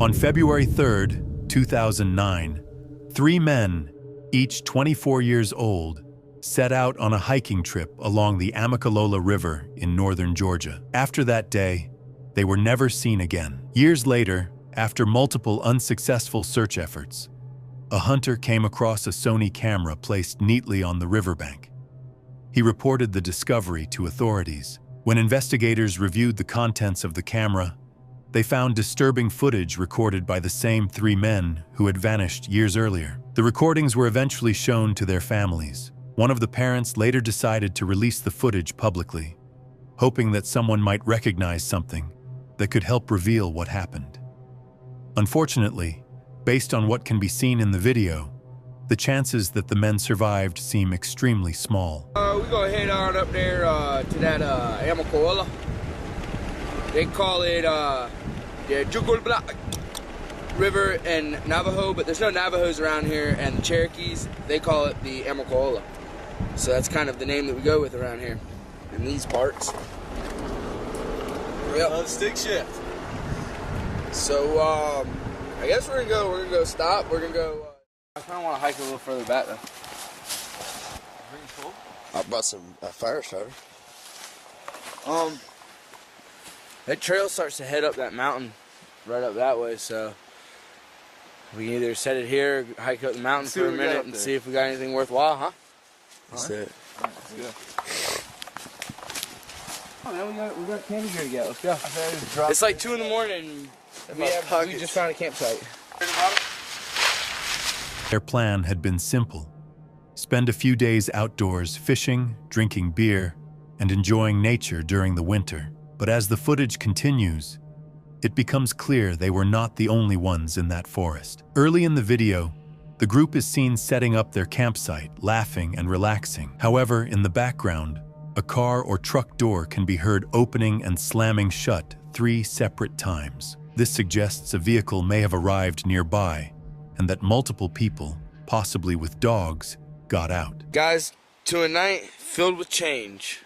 On February 3rd, 2009, 3 men, each 24 years old, set out on a hiking trip along the Amicalola River in northern Georgia. After that day, they were never seen again. Years later, after multiple unsuccessful search efforts, a hunter came across a Sony camera placed neatly on the riverbank. He reported the discovery to authorities. When investigators reviewed the contents of the camera, they found disturbing footage recorded by the same 3 men who had vanished years earlier. The recordings were eventually shown to their families. One of the parents later decided to release the footage publicly, hoping that someone might recognize something that could help reveal what happened. Unfortunately, based on what can be seen in the video, the chances that the men survived seem extremely small. We're gonna head on up there to that Amicalola. They call it the Jugulbla River in Navajo, but there's no Navajos around here, and the Cherokees, they call it the Amicalola. So that's kind of the name that we go with around here in these parts. Yep. Stick shift. So I guess we're gonna go stop. We're gonna go. I kind of want to hike a little further back though. I brought some fire starter. That trail starts to head up that mountain, right up that way. So we can either set it here, or hike up the mountain for a minute, and see if we got anything worthwhile, huh? That's it. All right, let's go. Oh, man, we got candy here to get. Let's go. It's like 2 in the morning. We just found a campsite. Their plan had been simple: spend a few days outdoors fishing, drinking beer, and enjoying nature during the winter. But as the footage continues, it becomes clear they were not the only ones in that forest. Early in the video, the group is seen setting up their campsite, laughing and relaxing. However, in the background, a car or truck door can be heard opening and slamming shut 3 separate times. This suggests a vehicle may have arrived nearby, and that multiple people, possibly with dogs, got out. Guys, to a night filled with change.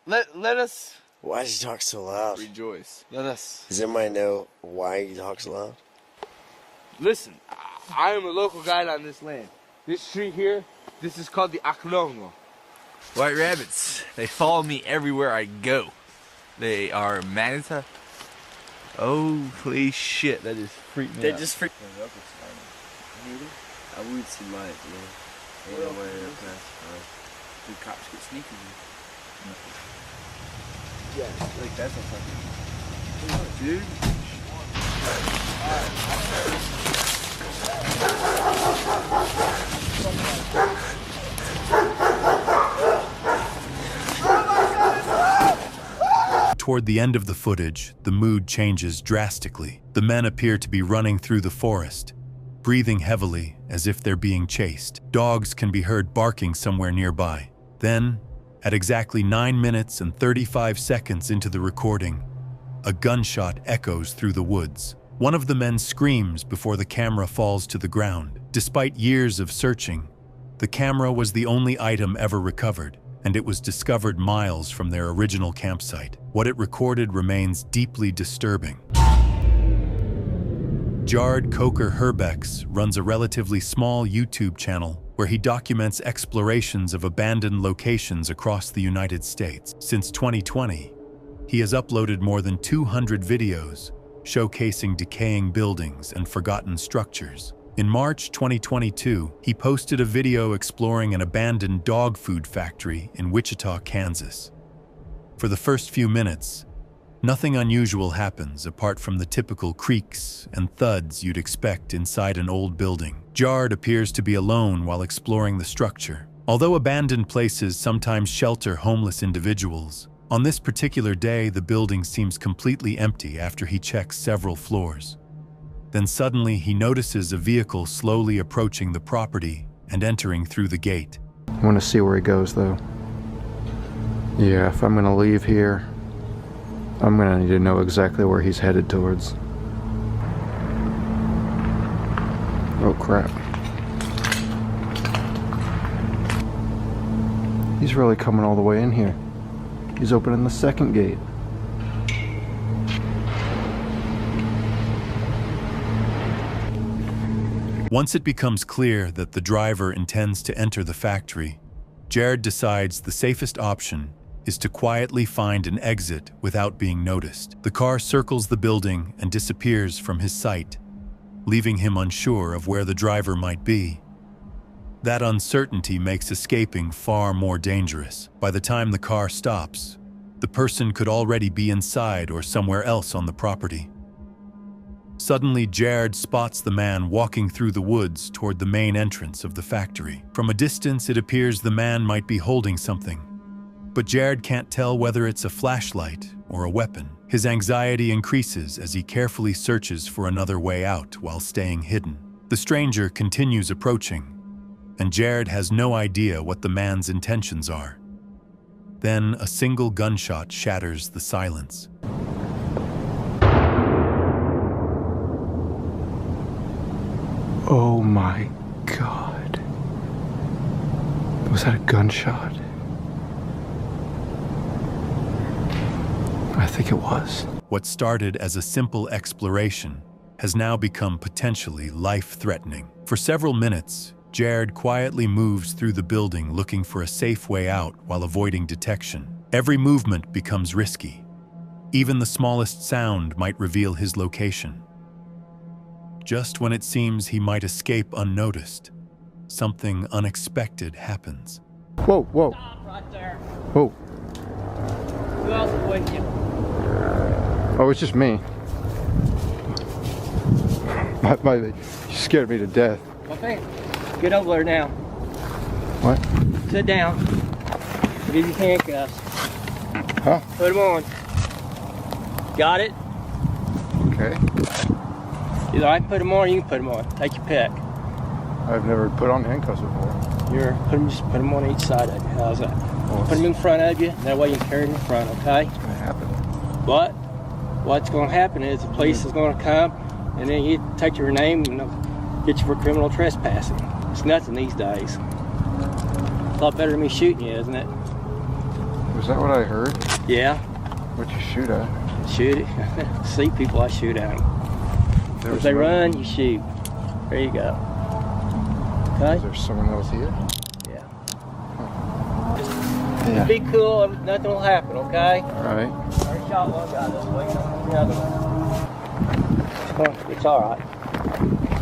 Let us Why does he talk so loud? rejoice. Let us Does anybody know why he talks so loud? listen. I am a local guide on this land. This tree here, this is called the Aklongo. White rabbits, they follow me everywhere I go. They are manita. Oh, holy shit, that just freaked me out. They just freak me up. I would see light, yeah. Ain't no way up past. The cops get sneaky. Yeah, like that's a fucking. Dude. Toward the end of the footage, the mood changes drastically. The men appear to be running through the forest, breathing heavily as if they're being chased. Dogs can be heard barking somewhere nearby. Then, at exactly 9 minutes and 35 seconds into the recording, a gunshot echoes through the woods. One of the men screams before the camera falls to the ground. Despite years of searching, the camera was the only item ever recovered, and it was discovered miles from their original campsite. What it recorded remains deeply disturbing. Jared Coker Herbex runs a relatively small YouTube channel where he documents explorations of abandoned locations across the United States. Since 2020, he has uploaded more than 200 videos showcasing decaying buildings and forgotten structures. In March 2022, he posted a video exploring an abandoned dog food factory in Wichita, Kansas. For the first few minutes, nothing unusual happens apart from the typical creaks and thuds you'd expect inside an old building. Jared appears to be alone while exploring the structure. Although abandoned places sometimes shelter homeless individuals, on this particular day the building seems completely empty after he checks several floors. Then suddenly he notices a vehicle slowly approaching the property and entering through the gate. I want to see where he goes though. Yeah, if I'm gonna leave here, I'm gonna need to know exactly where he's headed towards. Oh crap. He's really coming all the way in here. He's opening the second gate. Once it becomes clear that the driver intends to enter the factory, Jared decides the safest option is to quietly find an exit without being noticed. The car circles the building and disappears from his sight, leaving him unsure of where the driver might be. That uncertainty makes escaping far more dangerous. By the time the car stops, the person could already be inside or somewhere else on the property. Suddenly, Jared spots the man walking through the woods toward the main entrance of the factory. From a distance, it appears the man might be holding something, but Jared can't tell whether it's a flashlight or a weapon. His anxiety increases as he carefully searches for another way out while staying hidden. The stranger continues approaching, and Jared has no idea what the man's intentions are. Then a single gunshot shatters the silence. Oh my God. Was that a gunshot? I think it was. What started as a simple exploration has now become potentially life-threatening. For several minutes, Jared quietly moves through the building looking for a safe way out while avoiding detection. Every movement becomes risky. Even the smallest sound might reveal his location. Just when it seems he might escape unnoticed, something unexpected happens. Whoa, whoa. Stop right there. Whoa. Who else is with you? Oh, it's just me. You scared me to death. Okay. Get over there now. What? Sit down. I'll give you handcuffs. Huh? Put them on. Got it? Okay. Either I can put them on or you can put them on. Take your pick. I've never put on handcuffs before. Just put them on each side of you. How's that? Well, Put them in front of you. That way you can carry them in front, okay? What's gonna happen? But what's going to happen is the police is going to come and then you take your name and they'll get you for criminal trespassing. It's nothing these days. A lot better than me shooting you, isn't it? Was that what I heard? Yeah. What'd you shoot at? Shoot it. See people, I shoot at them. There If was they someone- run, you shoot. There you go. Is Okay? there someone else here? Yeah. Yeah. Be cool, nothing will happen, okay? Alright. I shot one guy this way, the other one. It's alright.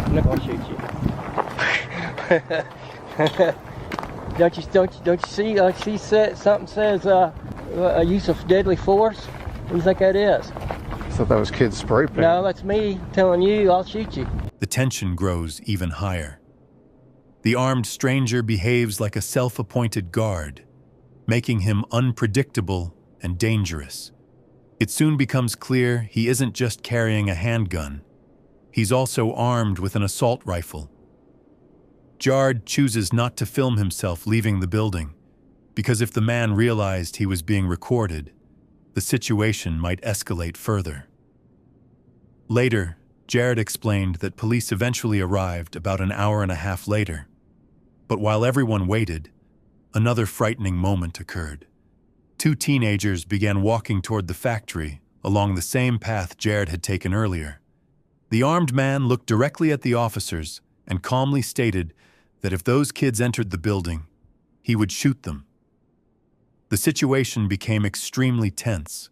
I'm not gonna shoot you. don't you see? Something says use of deadly force. What do you think that is? I thought that was kids spray paint. No, that's me telling you I'll shoot you. The tension grows even higher. The armed stranger behaves like a self-appointed guard, making him unpredictable and dangerous. It soon becomes clear he isn't just carrying a handgun. He's also armed with an assault rifle. Jared chooses not to film himself leaving the building, because if the man realized he was being recorded, the situation might escalate further. Later, Jared explained that police eventually arrived about an hour and a half later. But while everyone waited, another frightening moment occurred. Two teenagers began walking toward the factory along the same path Jared had taken earlier. The armed man looked directly at the officers and calmly stated that if those kids entered the building, he would shoot them. The situation became extremely tense.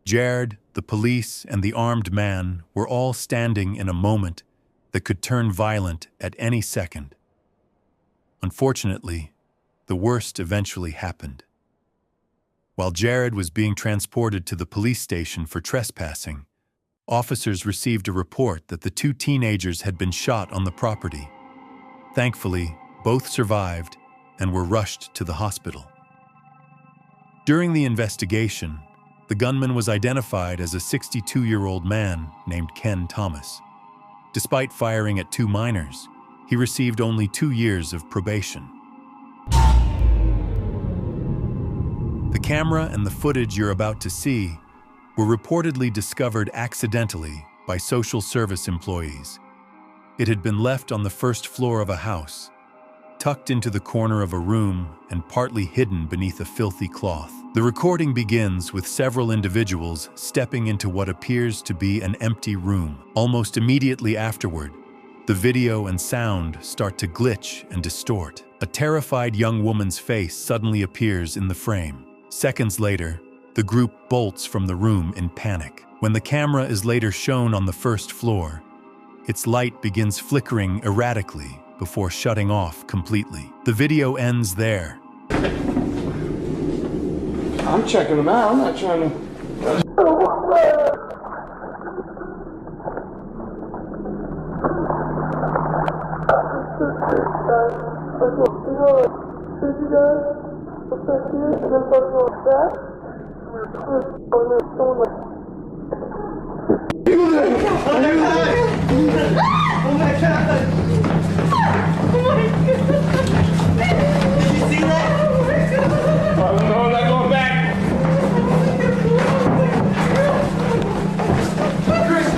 Jared, the police, and the armed man were all standing in a moment that could turn violent at any second. Unfortunately, the worst eventually happened. While Jared was being transported to the police station for trespassing, officers received a report that the two teenagers had been shot on the property. Thankfully, both survived and were rushed to the hospital. During the investigation, the gunman was identified as a 62-year-old man named Ken Thomas. Despite firing at two minors, he received only 2 years of probation. The camera and the footage you're about to see were reportedly discovered accidentally by social service employees. It had been left on the first floor of a house, tucked into the corner of a room and partly hidden beneath a filthy cloth. The recording begins with several individuals stepping into what appears to be an empty room. Almost immediately afterward, the video and sound start to glitch and distort. A terrified young woman's face suddenly appears in the frame. Seconds later, the group bolts from the room in panic. When the camera is later shown on the first floor, its light begins flickering erratically before shutting off completely. The video ends there. I'm checking them out. I'm not trying to.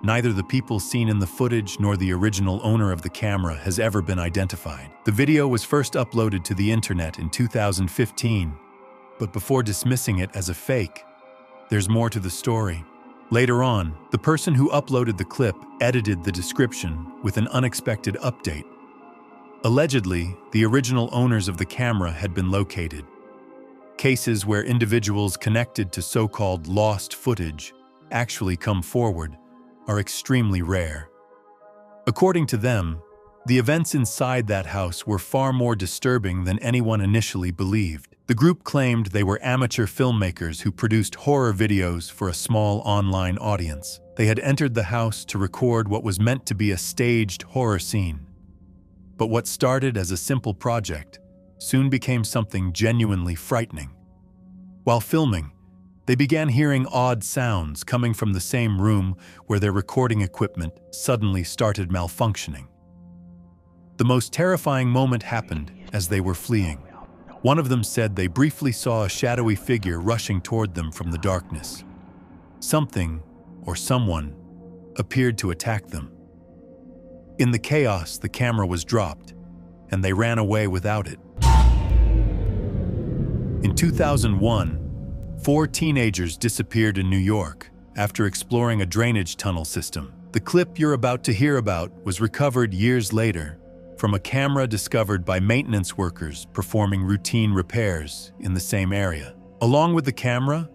Neither the people seen in the footage nor the original owner of the camera has ever been identified. The video was first uploaded to the internet in 2015, but before dismissing it as a fake, there's more to the story. Later on, the person who uploaded the clip edited the description with an unexpected update. Allegedly, the original owners of the camera had been located. Cases where individuals connected to so-called lost footage actually come forward are extremely rare. According to them, the events inside that house were far more disturbing than anyone initially believed. The group claimed they were amateur filmmakers who produced horror videos for a small online audience. They had entered the house to record what was meant to be a staged horror scene. But what started as a simple project soon became something genuinely frightening. While filming, they began hearing odd sounds coming from the same room where their recording equipment suddenly started malfunctioning. The most terrifying moment happened as they were fleeing. One of them said they briefly saw a shadowy figure rushing toward them from the darkness. Something, or someone, appeared to attack them. In the chaos, the camera was dropped, and they ran away without it. In 2001, 4 teenagers disappeared in New York after exploring a drainage tunnel system. The clip you're about to hear about was recovered years later from a camera discovered by maintenance workers performing routine repairs in the same area. Along with the camera,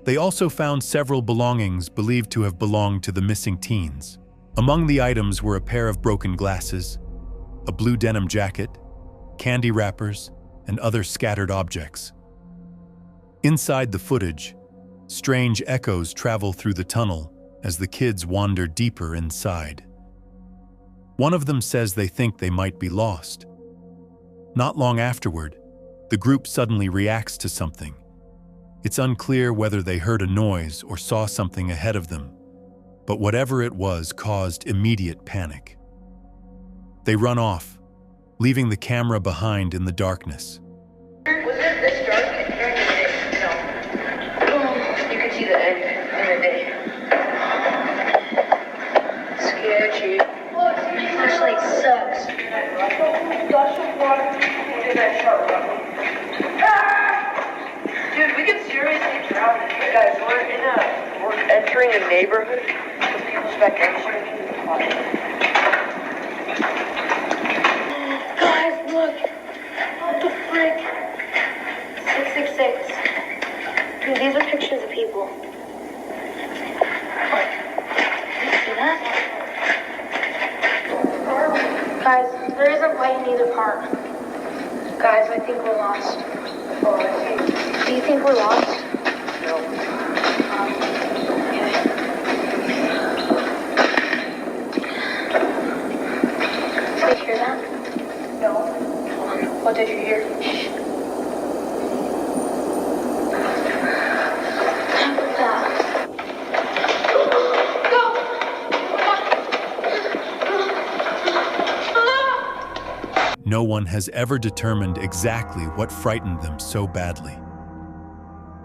they also found several belongings believed to have belonged to the missing teens. Among the items were a pair of broken glasses, a blue denim jacket, candy wrappers, and other scattered objects. Inside the footage, strange echoes travel through the tunnel as the kids wander deeper inside. One of them says they think they might be lost. Not long afterward, the group suddenly reacts to something. It's unclear whether they heard a noise or saw something ahead of them, but whatever it was caused immediate panic. They run off, leaving the camera behind in the darkness. Was it this dark during the day? No. You could see the end in the day. Sketchy. Flashlight sucks. Dude, we could seriously drown this. Guys, we're entering a neighborhood with people's backyards. Guys, look. What the frick? 666. Dude, these are pictures of people. See that? Guys, there isn't light in either park. Guys, I think we're lost. Oh, I see. Do you think we're lost? No. Okay. Did you hear that? No. What did you hear? No one has ever determined exactly what frightened them so badly.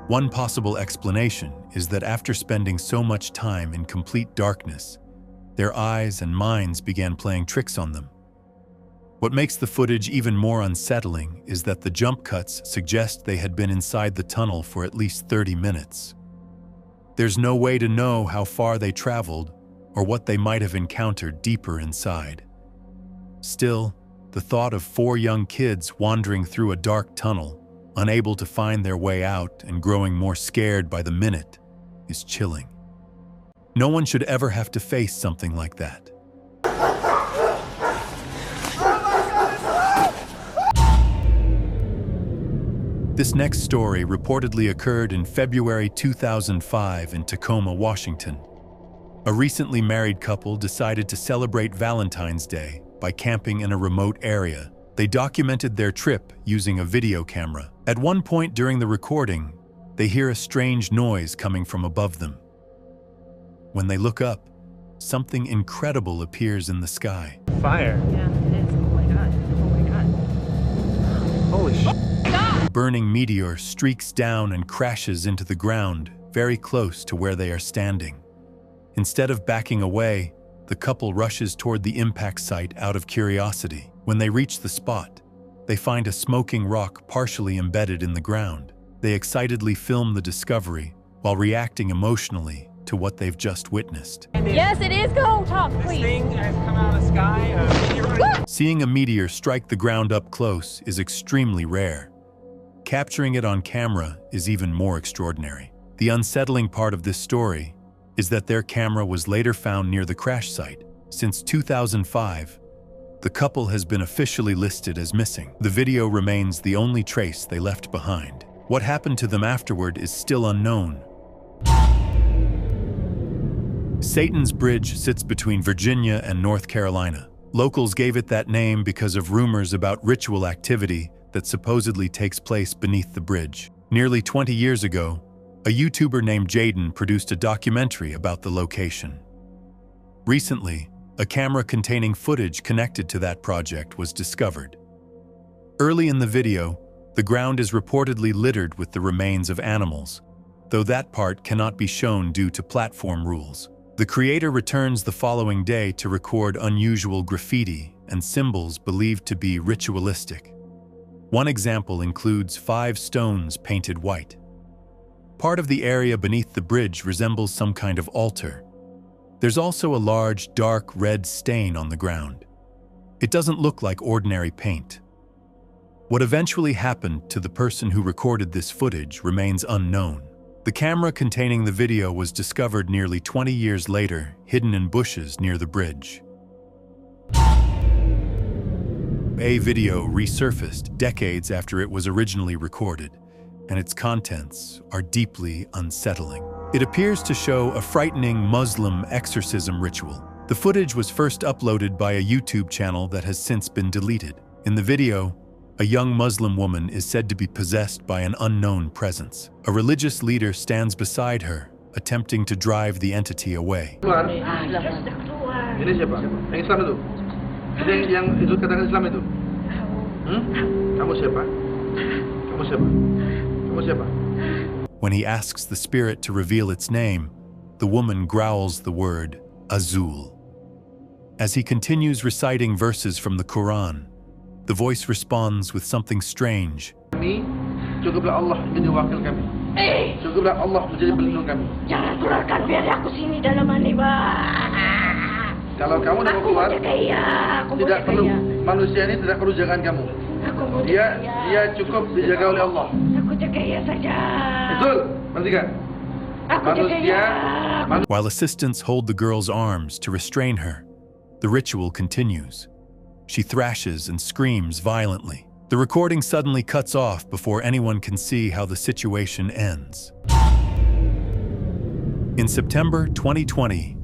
One possible explanation is that after spending so much time in complete darkness, their eyes and minds began playing tricks on them. What makes the footage even more unsettling is that the jump cuts suggest they had been inside the tunnel for at least 30 minutes. There's no way to know how far they traveled or what they might have encountered deeper inside. Still, the thought of 4 young kids wandering through a dark tunnel, unable to find their way out and growing more scared by the minute, is chilling. No one should ever have to face something like that. This next story reportedly occurred in February 2005 in Tacoma, Washington. A recently married couple decided to celebrate Valentine's Day by camping in a remote area. They documented their trip using a video camera. At one point during the recording, they hear a strange noise coming from above them. When they look up, something incredible appears in the sky. Fire. Yeah, it is. Oh my god. Oh my god. Holy shit. A burning meteor streaks down and crashes into the ground, very close to where they are standing. Instead of backing away, the couple rushes toward the impact site out of curiosity. When they reach the spot, they find a smoking rock partially embedded in the ground. They excitedly film the discovery while reacting emotionally to what they've just witnessed. Yes, it is. Go talk, This please. thing has come out of the sky. Seeing a meteor strike the ground up close is extremely rare. Capturing it on camera is even more extraordinary. The unsettling part of this story is that their camera was later found near the crash site. Since 2005, the couple has been officially listed as missing. The video remains the only trace they left behind. What happened to them afterward is still unknown. Satan's Bridge sits between Virginia and North Carolina. Locals gave it that name because of rumors about ritual activity that supposedly takes place beneath the bridge. Nearly 20 years ago, a YouTuber named Jaden produced a documentary about the location. Recently, a camera containing footage connected to that project was discovered. Early in the video, the ground is reportedly littered with the remains of animals, though that part cannot be shown due to platform rules. The creator returns the following day to record unusual graffiti and symbols believed to be ritualistic. One example includes 5 stones painted white. Part of the area beneath the bridge resembles some kind of altar. There's also a large, dark red stain on the ground. It doesn't look like ordinary paint. What eventually happened to the person who recorded this footage remains unknown. The camera containing the video was discovered nearly 20 years later, hidden in bushes near the bridge. A video resurfaced decades after it was originally recorded, and its contents are deeply unsettling. It appears to show a frightening Muslim exorcism ritual. The footage was first uploaded by a YouTube channel that has since been deleted. In the video, a young Muslim woman is said to be possessed by an unknown presence. A religious leader stands beside her, attempting to drive the entity away. Ini siapa? Yang Islam itu? Yang itu katakan Islam itu? Kamu siapa? Kamu siapa? Kamu siapa? When he asks the spirit to reveal its name, the woman growls the word Azul. As he continues reciting verses from the Quran, the voice responds with something strange. Kami, cukuplah Allah menjadi wakil kami. Cukuplah Allah menjadi pelindung kami. Jangan keluarkan biar aku sini dalam ini, Kalau kamu nak keluar, tidak perlu manusia ini tidak perlu jagaan kamu. Dia cukup dijaga oleh Allah. Aku jaga ya saja. Betul, perhatikan. Manusia. While assistants hold the girl's arms to restrain her, the ritual continues. She thrashes and screams violently. The recording suddenly cuts off before anyone can see how the situation ends. In September 2020,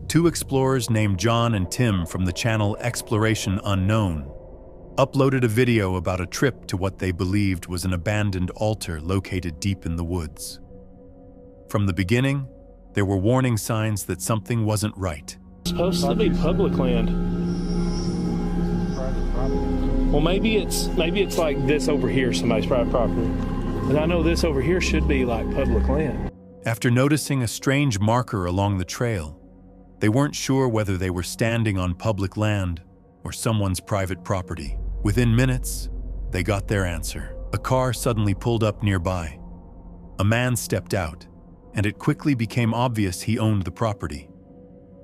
2 explorers named John and Tim from the channel Exploration Unknown uploaded a video about a trip to what they believed was an abandoned altar located deep in the woods. From the beginning, there were warning signs that something wasn't right. It's supposed to be public land. Well, maybe it's like this over here, somebody's private property. And I know this over here should be like public land. After noticing a strange marker along the trail, they weren't sure whether they were standing on public land or someone's private property. Within minutes, they got their answer. A car suddenly pulled up nearby. A man stepped out, and it quickly became obvious he owned the property.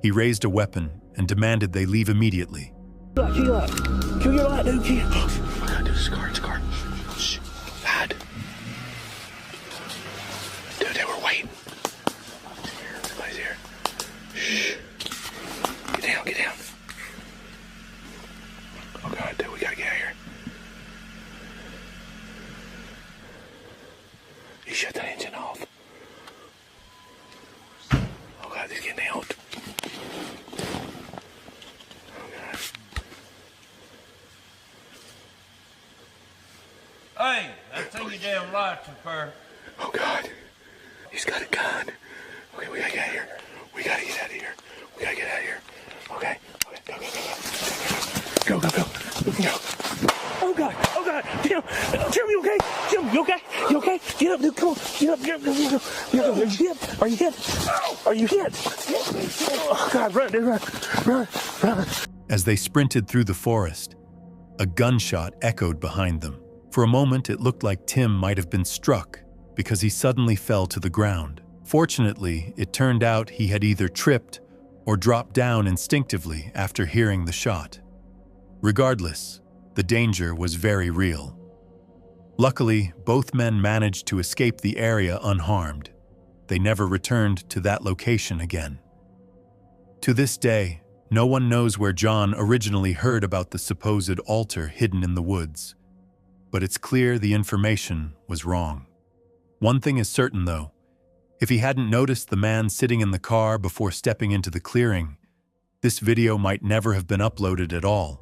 He raised a weapon and demanded they leave immediately. Key up. Kill your light, dude. Key up. Oh God, dude, it's a car, it's a car. Shh, hide. Dude, they were waiting. Somebody's here. Shh. Get down, get down. Oh God, dude, we gotta get out of here. You shut the engine off. Oh God, he's getting out. Oh God. Hey, that's in your damn license, sir. Oh God, he's got a gun. Okay, we gotta get out of here. We gotta get out of here. We gotta get out of here. Okay, go, go, go, go, go, go, go, go. Oh God, oh God. Tim, you okay? Tim, you okay? You okay? Get up, dude. Come on. Get up, get up, get up. Get up. Are you hit? Are you hit? Are you hit? Oh God, run, dude, run. As they sprinted through the forest, a gunshot echoed behind them. For a moment, it looked like Tim might have been struck because he suddenly fell to the ground. Fortunately, it turned out he had either tripped or dropped down instinctively after hearing the shot. Regardless, the danger was very real. Luckily, both men managed to escape the area unharmed. They never returned to that location again. To this day, no one knows where John originally heard about the supposed altar hidden in the woods, but it's clear the information was wrong. One thing is certain, though. If he hadn't noticed the man sitting in the car before stepping into the clearing, this video might never have been uploaded at all.